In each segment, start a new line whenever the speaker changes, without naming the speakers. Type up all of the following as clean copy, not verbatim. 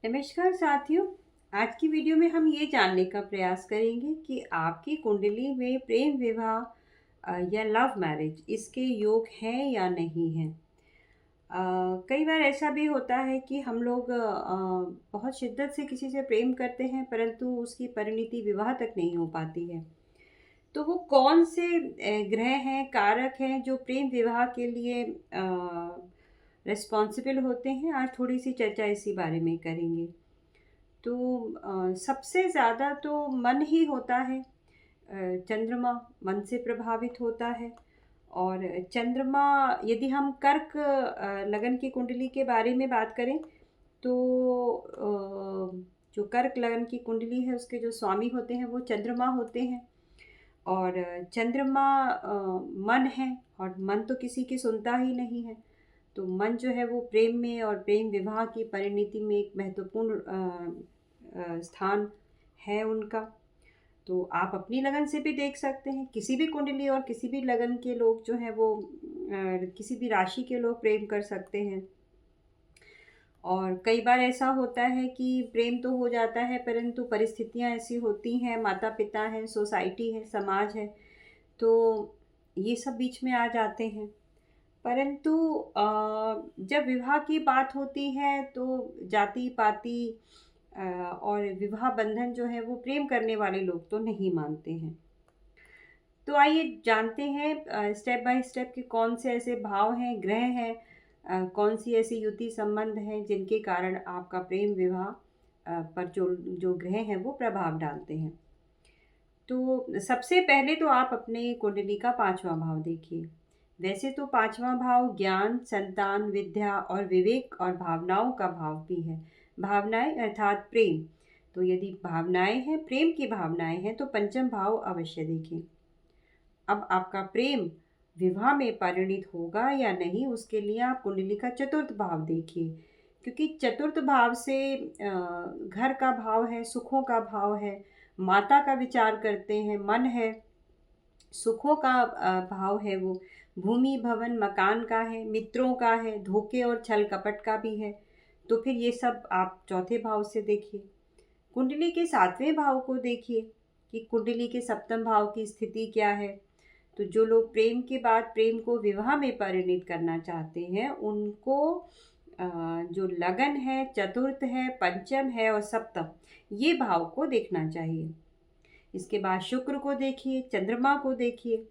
नमस्कार साथियों। आज की वीडियो में हम ये जानने का प्रयास करेंगे कि आपकी कुंडली में प्रेम विवाह या लव मैरिज इसके योग हैं या नहीं हैं। कई बार ऐसा भी होता है कि हम लोग बहुत शिद्दत से किसी से प्रेम करते हैं परंतु उसकी परिणति विवाह तक नहीं हो पाती है। तो वो कौन से ग्रह हैं, कारक हैं जो प्रेम विवाह के लिए रिस्पॉन्सिबल होते हैं। आज थोड़ी सी चर्चा इसी बारे में करेंगे। तो सबसे ज़्यादा तो मन ही होता है। चंद्रमा मन से प्रभावित होता है। और चंद्रमा, यदि हम कर्क लगन की कुंडली के बारे में बात करें तो जो कर्क लगन की कुंडली है उसके जो स्वामी होते हैं वो चंद्रमा होते हैं। और चंद्रमा मन है, और मन तो किसी की सुनता ही नहीं है। तो मन जो है वो प्रेम में और प्रेम विवाह की परिणति में एक महत्वपूर्ण स्थान है उनका। तो आप अपनी लगन से भी देख सकते हैं, किसी भी कुंडली और किसी भी लगन के लोग जो हैं वो किसी भी राशि के लोग प्रेम कर सकते हैं। और कई बार ऐसा होता है कि प्रेम तो हो जाता है परंतु परिस्थितियां ऐसी होती हैं, माता पिता हैं, सोसाइटी है, समाज है, तो ये सब बीच में आ जाते हैं। परंतु जब विवाह की बात होती है तो जाति पाति और विवाह बंधन जो है वो प्रेम करने वाले लोग तो नहीं मानते हैं। तो आइए जानते हैं स्टेप बाय स्टेप कि कौन से ऐसे भाव हैं, ग्रह हैं, कौन सी ऐसी युति संबंध हैं जिनके कारण आपका प्रेम विवाह पर जो जो ग्रह हैं वो प्रभाव डालते हैं। तो सबसे पहले तो आप अपने कुंडली का पांचवा भाव देखिए। वैसे तो पांचवा भाव ज्ञान, संतान, विद्या और विवेक और भावनाओं का भाव भी है। भावनाएं अर्थात प्रेम। तो यदि भावनाएं हैं, प्रेम की भावनाएं हैं, तो पंचम भाव अवश्य देखें। अब आपका प्रेम विवाह में परिणित होगा या नहीं, उसके लिए आप कुंडली का चतुर्थ भाव देखिए। क्योंकि चतुर्थ भाव से घर का भाव है, सुखों का भाव है, माता का विचार करते हैं, मन है, सुखों का भाव है, वो भूमि भवन मकान का है, मित्रों का है, धोखे और छल कपट का भी है। तो फिर ये सब आप चौथे भाव से देखिए। कुंडली के सातवें भाव को देखिए कि कुंडली के सप्तम भाव की स्थिति क्या है। तो जो लोग प्रेम के बाद प्रेम को विवाह में परिणित करना चाहते हैं उनको जो लगन है, चतुर्थ है, पंचम है और सप्तम, ये भाव को देखना चाहिए। इसके बाद शुक्र को देखिए, चंद्रमा को देखिए,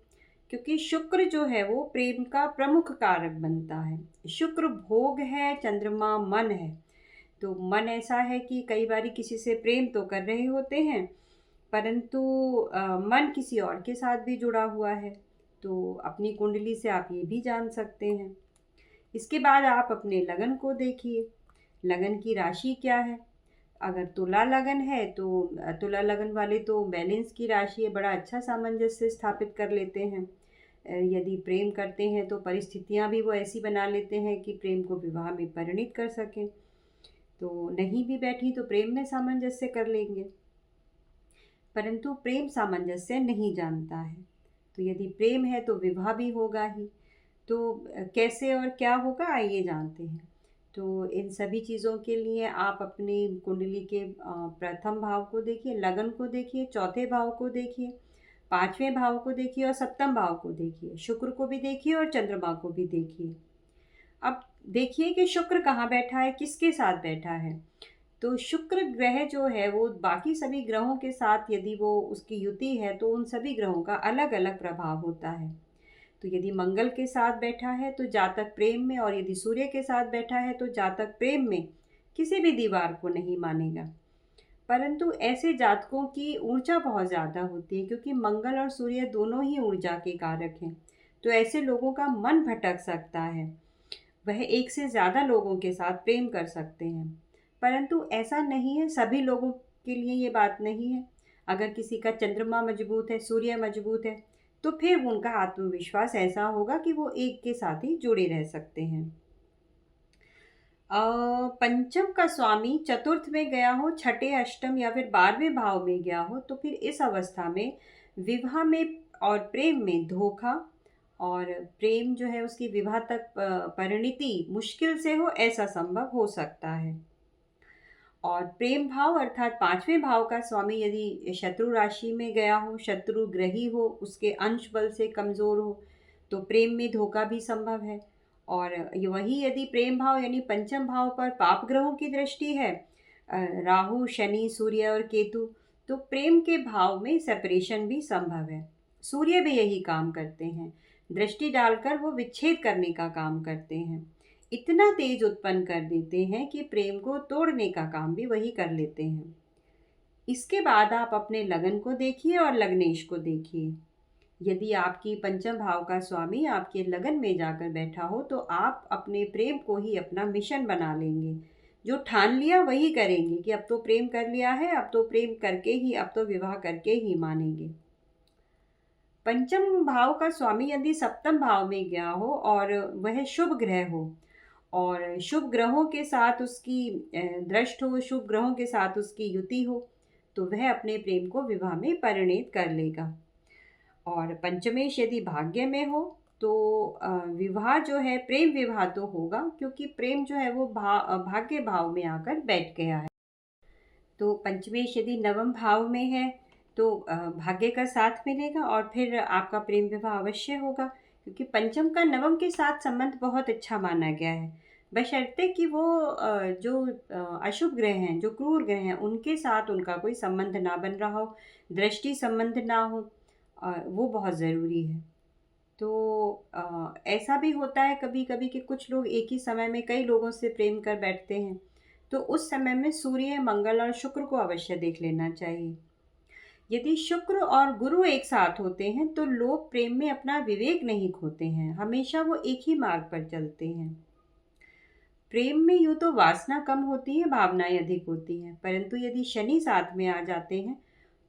क्योंकि शुक्र जो है वो प्रेम का प्रमुख कारक बनता है। शुक्र भोग है, चंद्रमा मन है। तो मन ऐसा है कि कई बार किसी से प्रेम तो कर रहे होते हैं परंतु मन किसी और के साथ भी जुड़ा हुआ है। तो अपनी कुंडली से आप ये भी जान सकते हैं। इसके बाद आप अपने लगन को देखिए, लगन की राशि क्या है। अगर तुला लगन है तो तुला लगन वाले तो बैलेंस की राशि है, बड़ा अच्छा सामंजस्य स्थापित कर लेते हैं। यदि प्रेम करते हैं तो परिस्थितियां भी वो ऐसी बना लेते हैं कि प्रेम को विवाह में परिणित कर सकें। तो नहीं भी बैठी तो प्रेम में सामंजस्य कर लेंगे। परंतु प्रेम सामंजस्य नहीं जानता है। तो यदि प्रेम है तो विवाह भी होगा ही। तो कैसे और क्या होगा आइए जानते हैं। तो इन सभी चीज़ों के लिए आप अपनी कुंडली के प्रथम भाव को देखिए, लगन को देखिए, चौथे भाव को देखिए, पांचवें भाव को देखिए और सप्तम भाव को देखिए। शुक्र को भी देखिए और चंद्रमा को भी देखिए। अब देखिए कि शुक्र कहाँ बैठा है, किसके साथ बैठा है। तो शुक्र ग्रह जो है वो बाकी सभी ग्रहों के साथ यदि वो उसकी युति है तो उन सभी ग्रहों का अलग अलग प्रभाव होता है। तो यदि मंगल के साथ बैठा है तो जातक प्रेम में, और यदि सूर्य के साथ बैठा है तो जातक प्रेम में किसी भी दीवार को नहीं मानेगा। परंतु ऐसे जातकों की ऊर्जा बहुत ज़्यादा होती है क्योंकि मंगल और सूर्य दोनों ही ऊर्जा के कारक हैं। तो ऐसे लोगों का मन भटक सकता है, वह एक से ज़्यादा लोगों के साथ प्रेम कर सकते हैं। परंतु ऐसा नहीं है, सभी लोगों के लिए ये बात नहीं है। अगर किसी का चंद्रमा मजबूत है, सूर्य मजबूत है, तो फिर उनका आत्मविश्वास ऐसा होगा कि वो एक के साथ ही जुड़े रह सकते हैं। पंचम का स्वामी चतुर्थ में गया हो, छठे, अष्टम या फिर 12वें भाव में गया हो, तो फिर इस अवस्था में विवाह में और प्रेम में धोखा, और प्रेम जो है उसकी विवाह तक परिणति मुश्किल से हो, ऐसा संभव हो सकता है। और प्रेम भाव अर्थात पांचवें भाव का स्वामी यदि शत्रु राशि में गया हो, शत्रु ग्रही हो, उसके अंश बल से कमजोर हो, तो प्रेम में धोखा भी संभव है। और वही यदि प्रेम भाव यानी पंचम भाव पर पाप ग्रहों की दृष्टि है, राहु, शनि, सूर्य और केतु, तो प्रेम के भाव में सेपरेशन भी संभव है। सूर्य भी यही काम करते हैं, दृष्टि डालकर वो विच्छेद करने का काम करते हैं। इतना तेज उत्पन्न कर देते हैं कि प्रेम को तोड़ने का काम भी वही कर लेते हैं। इसके बाद आप अपने लगन को देखिए और लग्नेश को देखिए। यदि आपकी पंचम भाव का स्वामी आपके लगन में जाकर बैठा हो तो आप अपने प्रेम को ही अपना मिशन बना लेंगे। जो ठान लिया वही करेंगे कि अब तो प्रेम कर लिया है, अब तो प्रेम करके ही, अब तो विवाह करके ही मानेंगे। पंचम भाव का स्वामी यदि सप्तम भाव में गया हो और वह शुभ ग्रह हो और शुभ ग्रहों के साथ उसकी दृष्ट हो, शुभ ग्रहों के साथ उसकी युति हो, तो वह अपने प्रेम को विवाह में परिणित कर लेगा। और पंचमेश यदि भाग्य में हो तो विवाह जो है प्रेम विवाह तो होगा, क्योंकि प्रेम जो है वो भाग्य भाव में आकर बैठ गया है। तो पंचमेश यदि नवम भाव में है तो भाग्य का साथ मिलेगा और फिर आपका प्रेम विवाह अवश्य होगा, क्योंकि पंचम का नवम के साथ संबंध बहुत अच्छा माना गया है, बशर्ते कि वो जो अशुभ ग्रह हैं, जो क्रूर ग्रह हैं, उनके साथ उनका कोई संबंध ना बन रहा हो, दृष्टि संबंध ना हो, वो बहुत ज़रूरी है। तो ऐसा भी होता है कभी कभी कि कुछ लोग एक ही समय में कई लोगों से प्रेम कर बैठते हैं, तो उस समय में सूर्य, मंगल और शुक्र को अवश्य देख लेना चाहिए। यदि शुक्र और गुरु एक साथ होते हैं तो लोग प्रेम में अपना विवेक नहीं खोते हैं, हमेशा वो एक ही मार्ग पर चलते हैं। प्रेम में यूँ तो वासना कम होती है, भावनाएं अधिक होती हैं, परंतु यदि शनि साथ में आ जाते हैं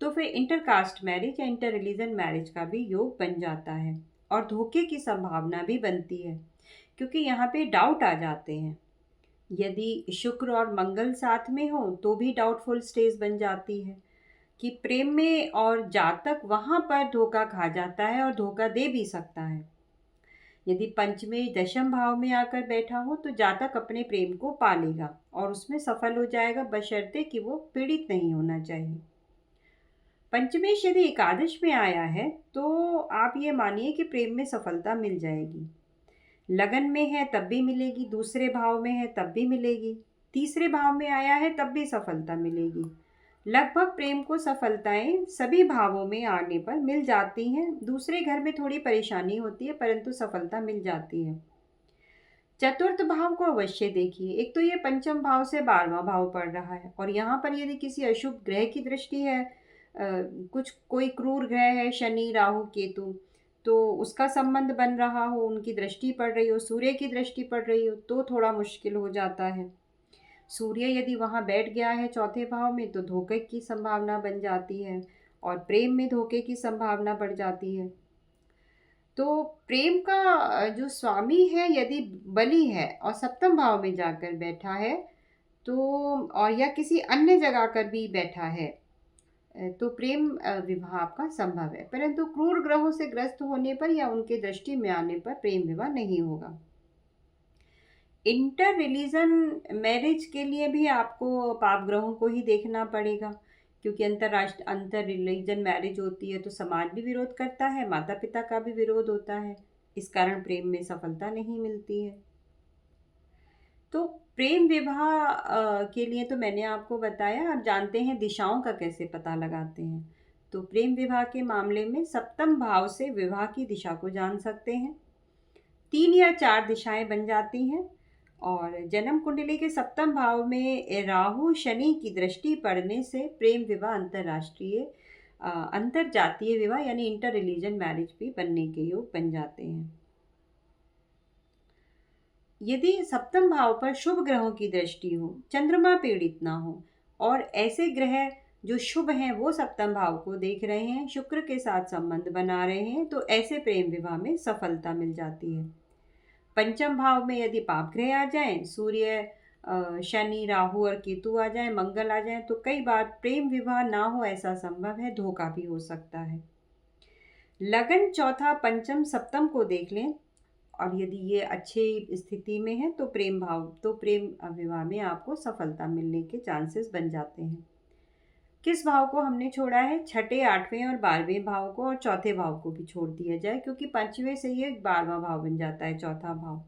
तो फिर इंटरकास्ट मैरिज या इंटर रिलीजन मैरिज का भी योग बन जाता है और धोखे की संभावना भी बनती है, क्योंकि यहाँ पे डाउट आ जाते हैं। यदि शुक्र और मंगल साथ में हो तो भी डाउटफुल स्टेज बन जाती है कि प्रेम में, और जातक वहाँ पर धोखा खा जाता है और धोखा दे भी सकता है। यदि पंचमेश दशम भाव में आकर बैठा हो तो जातक अपने प्रेम को पालेगा और उसमें सफल हो जाएगा, बशर्ते कि वो पीड़ित नहीं होना चाहिए। पंचमेश यदि एकादश में आया है तो आप ये मानिए कि प्रेम में सफलता मिल जाएगी। लगन में है तब भी मिलेगी, दूसरे भाव में है तब भी मिलेगी, तीसरे भाव में आया है तब भी सफलता मिलेगी। लगभग प्रेम को सफलताएं सभी भावों में आने पर मिल जाती हैं। दूसरे घर में थोड़ी परेशानी होती है परंतु सफलता मिल जाती है। चतुर्थ भाव को अवश्य देखिए। एक तो ये पंचम भाव से 12वां भाव पड़ रहा है और यहाँ पर यदि किसी अशुभ ग्रह की दृष्टि है, कुछ कोई क्रूर ग्रह है, शनि, राहु, केतु, तो उसका संबंध बन रहा हो, उनकी दृष्टि पड़ रही हो, सूर्य की दृष्टि पड़ रही हो, तो थोड़ा मुश्किल हो जाता है। सूर्य यदि वहाँ बैठ गया है चौथे भाव में तो धोखे की संभावना बन जाती है और प्रेम में धोखे की संभावना बढ़ जाती है। तो प्रेम का जो स्वामी है यदि बली है और सप्तम भाव में जाकर बैठा है तो, और या किसी अन्य जगह कर भी बैठा है, तो प्रेम विवाह आपका संभव है, परंतु क्रूर ग्रहों से ग्रस्त होने पर या उनके दृष्टि में आने पर प्रेम विवाह नहीं होगा। इंटर रिलीजन मैरिज के लिए भी आपको पाप ग्रहों को ही देखना पड़ेगा, क्योंकि अंतर रिलीजन मैरिज होती है तो समाज भी विरोध करता है, माता पिता का भी विरोध होता है, इस कारण प्रेम में सफलता नहीं मिलती है। तो प्रेम विवाह के लिए तो मैंने आपको बताया। अब जानते हैं दिशाओं का कैसे पता लगाते हैं। तो प्रेम विवाह के मामले में सप्तम भाव से विवाह की दिशा को जान सकते हैं। 3 या 4 दिशाएं बन जाती हैं और जन्म कुंडली के सप्तम भाव में राहु शनि की दृष्टि पड़ने से प्रेम विवाह अंतरराष्ट्रीय अंतर जातीय विवाह यानी इंटर रिलीजन मैरिज भी बनने के योग बन जाते हैं। यदि सप्तम भाव पर शुभ ग्रहों की दृष्टि हो, चंद्रमा पीड़ित ना हो और ऐसे ग्रह जो शुभ हैं वो सप्तम भाव को देख रहे हैं, शुक्र के साथ संबंध बना रहे हैं, तो ऐसे प्रेम विवाह में सफलता मिल जाती है। पंचम भाव में यदि पाप ग्रह आ जाएं, सूर्य, शनि, राहु और केतु आ जाएं, मंगल आ जाएं, तो कई बार प्रेम विवाह ना हो ऐसा संभव है, धोखा भी हो सकता है। लगन चौथा पंचम सप्तम को देख लें और यदि ये अच्छी स्थिति में है तो प्रेम विवाह में आपको सफलता मिलने के चांसेस बन जाते हैं। किस भाव को हमने छोड़ा है? छठे, 8वें और 12वें भाव को, और चौथे भाव को भी छोड़ दिया जाए, क्योंकि पंचवें से ये 12वां भाव बन जाता है, चौथा भाव।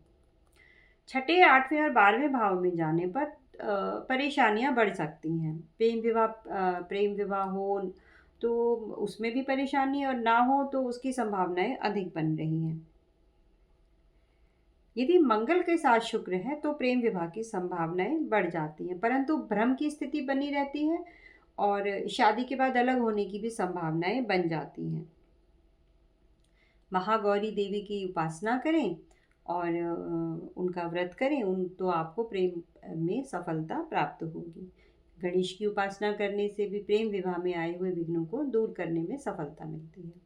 छठे, 8वें और 12वें भाव में जाने पर परेशानियां बढ़ सकती हैं। प्रेम विवाह हो तो उसमें भी परेशानी, और ना हो तो उसकी संभावनाएं अधिक बन रही हैं। यदि मंगल के साथ शुक्र है तो प्रेम विवाह की संभावनाएं बढ़ जाती हैं, परंतु भ्रम की स्थिति बनी रहती है और शादी के बाद अलग होने की भी संभावनाएं बन जाती हैं। महागौरी देवी की उपासना करें और उनका व्रत करें, उन तो आपको प्रेम में सफलता प्राप्त होगी। गणेश की उपासना करने से भी प्रेम विवाह में आए हुए विघ्नों को दूर करने में सफलता मिलती है।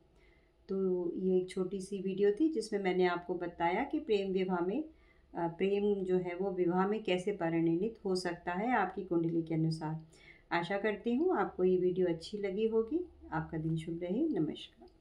तो ये एक छोटी सी वीडियो थी जिसमें मैंने आपको बताया कि प्रेम विवाह में प्रेम जो है वो विवाह में कैसे परिणमित हो सकता है आपकी कुंडली के अनुसार। आशा करती हूँ आपको ये वीडियो अच्छी लगी होगी। आपका दिन शुभ रहे। नमस्कार।